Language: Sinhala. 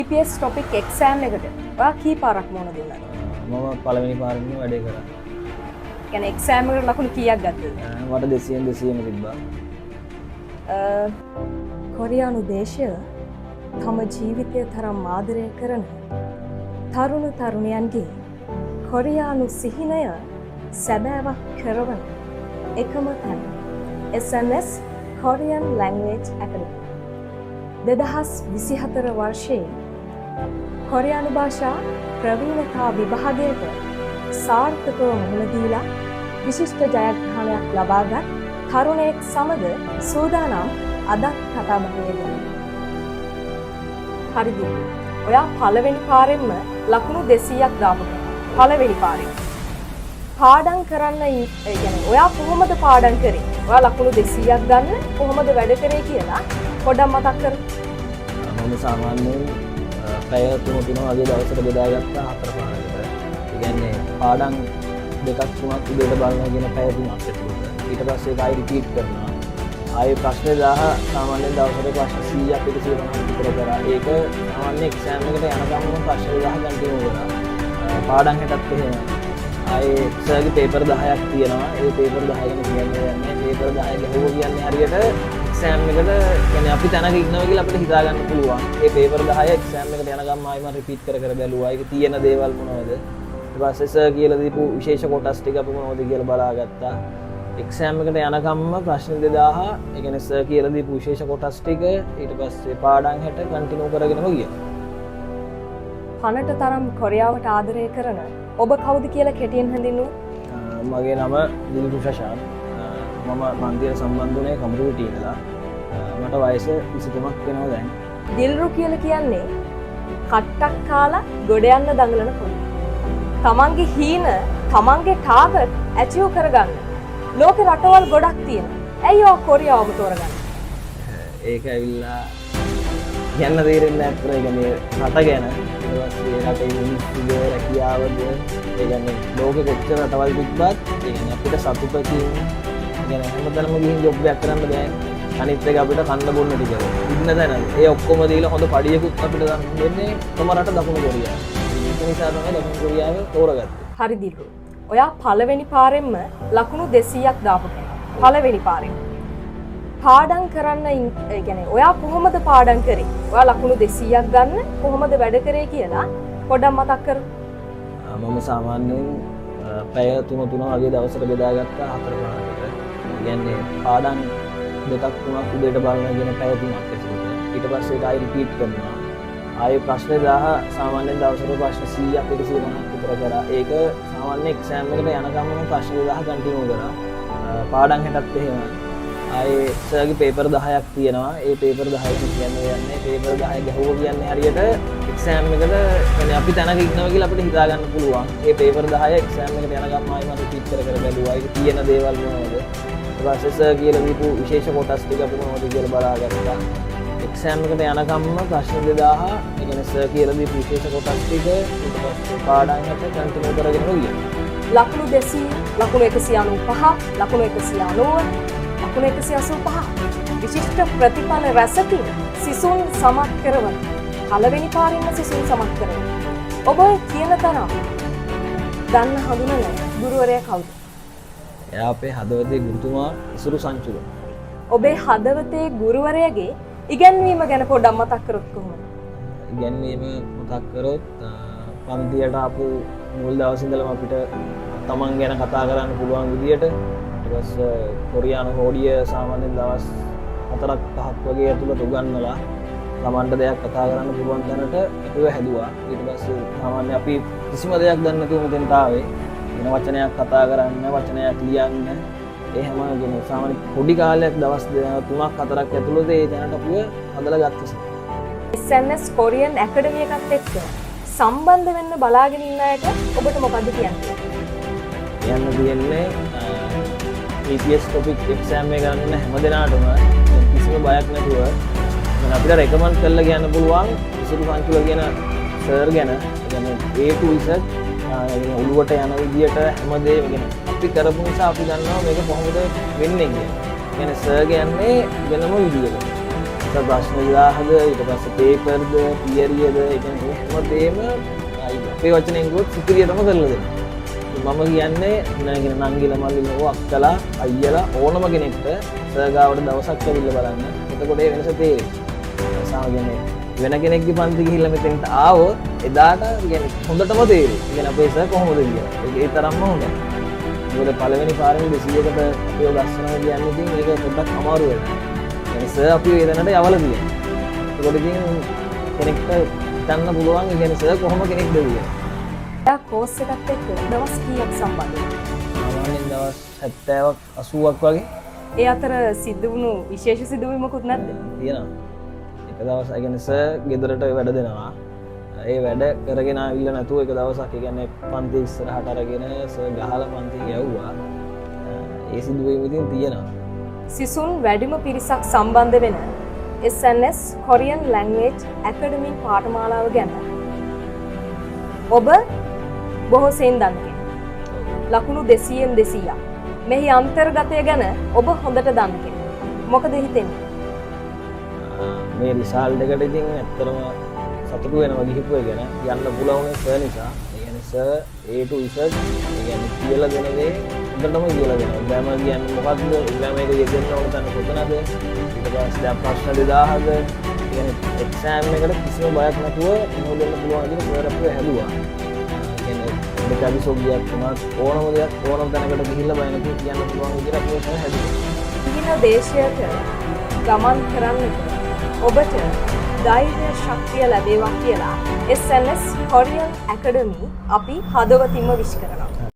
EPS topic exam එකට ඔයා කී පාරක් මොන දුන්නාද? මම පළවෙනි පාරෙම වැඩේ කරා. يعني exam එකට ලකුණු කීයක් ගත්තද? මට 200ම තිබ්බා. කොරියානු දේශය තම ජීවිතය තරම් ආදරය කරන තරුණ තරුණියන්ගේ කොරියානු සිහිනය සැබෑවක් කරවන එකම තැන SNS Korean Language Academy 2024 වර්ෂයේ කොරියානු භාෂා ප්‍රවීණතා විභාගයට සාර්ථකව මුහුණ දීලා විශිෂ්ට ජයග්‍රහණයක් ලබාගත් තරුණයෙක් සමග සූදානම් අදත් කතා බහේ ගන්න. හරිද? ඔයා පළවෙනි පාරෙන්ම ලකුණු 200ක් දාපු කෙනා. පළවෙනි පාරෙන්. පාඩම් කරන්න කියන්නේ ඔයා කොහොමද පාඩම් කරේ? ඔයා ලකුණු 200ක් ගන්න කොහොමද වැඩ කරේ කියලා පොඩ්ඩක් මතක් කර. මම සාමාන්‍යයෙන් පැය 3 වගේ දවසට බෙදාගත්තා 4 පාරකට. ඒ කියන්නේ පාඩම් දෙකක් තුනක් උදේට බලනවා කියන පැය 3ක් ඇතුළත. ඊට පස්සේ ඒක ආයෙ රිපීට් කරනවා. ආයෙ ප්‍රශ්න 1000 සාමාන්‍යයෙන් දවසට ප්‍රශ්න 100ක් 190ක් විතර කරා. ඒක සාමාන්‍ය එක්සෑම් එකට යනකම්ම ප්‍රශ්න 1000 කන්ටිනියු කරා. පාඩම් හිටත් එහෙම. ආයෙ සර්ගේ පේපර් 10ක් තියෙනවා. ඒ පේපර් 10 ගැන කියන්නේ යන්නේ. පේපර් 10 ගහුවා කියන්නේ හරියට එක්සෑම් එකට කියන්නේ අපි තැනක ඉන්නවා කියලා අපිට හිතා ගන්න පුළුවන්. ඒ පේපර් 10 එක්සෑම් එකට යනකම් ආයෙ මම රිපීට් කර බැලුවා. ඒක තියෙන දේවල් මොනවද? ඊට පස්සේ සර් කියලා දීපු විශේෂ කොටස් ටික අපි මොනවද කියලා බලාගත්තා. එක්සෑම් එකට යනකම්ම ප්‍රශ්න 2000 ඒ කියන්නේ සර් කියලා දීපු විශේෂ කොටස් ටික ඊට පස්සේ පාඩම් 60 කන්ටිනියු කරගෙනම ගියා. පනට තරම් කොරියාවට ආදරය කරන ඔබ කවුද කියලා කෙටියෙන් හඳුන්වන්න? මගේ නම දිල්රු ශෂාන්. මම මන්දිර සම්බන්ධ වුණේ කම්බුවිටි ඉඳලා. මට වයස 23ක් වෙනවා දැන්. දිල්රු කියලා කියන්නේ කට්ටක් කාලා ගොඩ යන්න දඟලන පොඩි. තමන්ගේ හීන තමන්ගේ ටාගට් ඇචීව් කරගන්න ලෝකේ රටවල් ගොඩක් තියෙනවා. ඇයි ඔය කොරියාවම තෝරගන්නේ? ඒක ඇවිල්ලා කියන්න තේරෙන්නේ නැහැ අත්‍තර. ඒ කියන්නේ රට ගැන ඊට පස්සේ රටේ මිනිස්සුගේ රැකියාවද ඒ කියන්නේ ලෝකෙ කොච්චර රටවල් තිබ්බත් ඒ කියන්නේ අපිට සතුටකින් කියන්නේ හැමතැනම ගිහින් ජොබ් එකක් කරන්න බෑ. අනිත් එක අපිට කන්න බොන්න ටික ඉන්න තැන ඒ ඔක්කොම දීලා හොඳ පඩියකුත් අපිට ගන්න දෙන්නේ තම රට දකුණු කොරියාව. ඒක නිසා තමයි දකුණු කොරියාව තෝරගත්තේ. හරි දිල්රු. ඔයා පළවෙනි පාරෙන්ම ලකුණු 200ක් දාපු කෙනා. පළවෙනි පාරෙන්. පාඩම් කරන්න ඒ කියන්නේ ඔයා කොහොමද පාඩම් කරේ? ඔයා ලකුණු 200ක් ගන්න කොහොමද වැඩ කරේ කියලා පොඩ්ඩක් මතක් කර. මම සාමාන්‍යයෙන් පැය 3 වගේ දවසට බෙදාගත්තා 4 පාරකට. ඒ කියන්නේ පාඩම් දෙකක් තුනක් උදේට බලනවා කියන පැය 3ක් ඇතුළත. ඊට පස්සේ ඒක ආයෙ රිපීට් කරනවා. ආයෙ ප්‍රශ්න 1000 සාමාන්‍යයෙන් දවසට ප්‍රශ්න 100ක් 190ක් විතර කරා. ඒක සාමාන්‍ය එක්සෑම් එකට යනකම්ම ප්‍රශ්න 1000 කන්ටිනියු කරා. පාඩම් 60ක් එහෙම. ආයෙ සර්ගේ පේපර් 10ක් තියෙනවා. ඒ පේපර් 10 කියන්නේ පේපර් 10 ගහුවා කියන්නේ හරියට එක්සෑම් එකට يعني අපි තැනක ඉන්නවා කියලා අපිට හිතා ගන්න පුළුවන්. ඒ පේපර් 10 එක්සෑම් එකට යනකම් ආයෙ මම රිපීට් කර බැලුවා. ඒක තියෙන දේවල් මොනවද? ඊට පස්සේ සර් කියලා දීපු විශේෂ කොටස් ටික අපි මොනවද කියලා බලාගත්තා. එක්සෑම් එකට යනකම්ම ප්‍රශ්න 2000 ඒ කියන්නේ සර් කියලා දීපු විශේෂ කොටස් ටික ඊට පස්සේ පාඩම් 60 කන්ටිනියු කරගෙන ගියා. ලකුණු 200, ලකුණු 195, ලකුණු 190, ලකුණු 185. විශිෂ්ට ප්‍රතිඵල රැසකින් සිසුන් සමත් කරවන. පළවෙනි පාරින්ම සිසුන් සමත් කරවන. ඔබ කියන තරම් දන්න හඳුනන ගුරුවරයා කවුද? එයා අපේ හදවතේ ගුරුතුමා ඉසුරු සංචුල. ඔබේ හදවතේ ගුරුවරයාගේ ඉගැන්වීම ගැන පොඩ්ඩක් මතක් කරොත් කොහොමද? ඉගැන්වීම මතක් කරොත් පන්තියට ආපු මුල් දවස් ඉඳලම අපිට තමන් ගැන කතා කරන්න පුළුවන් විදියට ඊට පස්සේ කොරියානු හෝඩිය සාමාන්‍යයෙන් දවස් 4ක් 5ක් වගේ ඇතුළත උගන්වලා තමන්ට දෙයක් කතා කරන්න පුළුවන් තැනට අපිව හැදුවා. ඊට පස්සේ සාමාන්‍ය අපි කිසිම දෙයක් දන්නේ නැතුව මෙතෙන්ට ආවේ. වෙන වචනයක් කතා කරන්න, වචනයක් ලියන්න ඒ හැම කෙනෙක් සාමාන්‍ය පොඩි කාලයක් දවස් 3ක් 4ක් ඇතුළත ඒ තැනට අපිව හදලා ගත්තා. SNS Korean Academy එකත් එක්ක සම්බන්ධ වෙන්න බලාගෙන ඉන්න අයට ඔබට මොකද්ද කියන්නේ? කියන්න තියෙන්නේ EPS topic exam එක ගන්න හැම දිනාටම කිසිම බයක් නැතුව අපිට රෙකමන්ඩ් කරලා කියන්න පුළුවන් ඉසුරු සංචුල කියන සර් ගැන. ඒ කියන්නේ A to Z ඔළුවට යන විදියට හැමදේම ගැන අපි කරපු නිසා අපි දන්නවා මේක කොහොමද වෙන්නේ කියලා. කියන්නේ සර් කියන්නේ වෙනම විදියකට. ප්‍රශ්න 1000ද ඊට පස්සේ පේපර්ද තියරියද ඒ කියන්නේ හැමදේම අපේ වචනෙන් ගොත් සුපිරියටම කරලා දෙනවා. මම කියන්නේ නංගිල මල්ලිල අක්කලා අයියලා ඕනම කෙනෙක්ට සර්ගාවට දවසක් ඇවිල්ලා බලන්න. එතකොට ඒ වෙනස තේරෙයි. සාමාන්‍යයෙන් වෙන කෙනෙක්ගේ පන්ති ගිහිල්ලා මෙතෙන්ට ආවොත් එදාට කියන්නේ හොඳටම තේරෙයි. කියන්නේ අපේ සර් කොහොමද කියලා. ඒ තරම්ම හොඳයි. මොකද පළවෙනි පාරේ 200කට අපිව ගස්සනවා කියන්නේ ඉතින් ඒක පොඩ්ඩක් අමාරු වෙනවා. يعني සර් අපිව ඒ දැනට යවලා තියෙනවා. ඒකට ඉතින් කෙනෙක්ට හිතන්න පුළුවන් يعني සර් කොහොම කෙනෙක්ද කියලා. එයා කෝස් එකත් එක්ක දවස් කීයක් සම්බන්ධද? සාමාන්‍යයෙන් දවස් 70ක් 80ක් වගේ ඒ අතර සිද්ධ වුණු විශේෂ සිදුවීමකුත් නැද්ද? තියෙනවා. එක දවසක් කියන්නේ සර් ගෙදරට වැඩ දෙනවා. ඒ වැඩ කරගෙන ආවිල්ලා නැතුව එක දවසක් ඒ කියන්නේ පන්ති ඉස්සරහට අරගෙන සර් ගහලා පන්ති යවුවා. ඒ සිදුවීම ඉතින් තියෙනවා. සිසුන් වැඩිම පිරිසක් සම්බන්ධ වෙන SNS Korean Language Academy පාඨමාලාව ගැන ඔබ බොහෝ සෙයින් දන්න කෙනෙක්. ලකුණු 200න් 200ක්. මෙහි අන්තර්ගතය ගැන ඔබ හොඳට දන්න කෙනෙක්. මොකද හිතෙන්නේ? මේ රිසල්ට් එකට ඉතින් ඇත්තටම සතුටු වෙනවා ගිහිපු එක ගැන. යන්න පුළුවන් සර් නිසා. ඒ කියන්නේ සර් A to Z ඒ කියන්නේ කියලා දෙන දේ හොඳටම කියලා දෙනවා. දැන් මම කියන්නේ මොකද්ද? එක්සෑම් එක යෙදෙන්න ඕන තැන කොතනද? ඊට පස්සේ දැන් ප්‍රශ්න 2000ද ඒ කියන්නේ එක්සෑම් එකට කිසිම බයක් නැතුව මොහොතෙන්න පුළුවන් විදිහට සර් අපිව හැදුවා. දෙකවි සොබියක් තුනක් ඕනම දෙයක් ඕනම තැනකට ගිහිල්ලා බය නැතුව කියන්න පුළුවන් විදිහට අපිව සර් හැදුවා. විවිධ දේශයක ගමන් කරන්නට ඔබට ධෛර්ය ශක්තිය ලැබේවා කියලා SNS Korean Academy අපි හදවතින්ම විශ් කරනවා.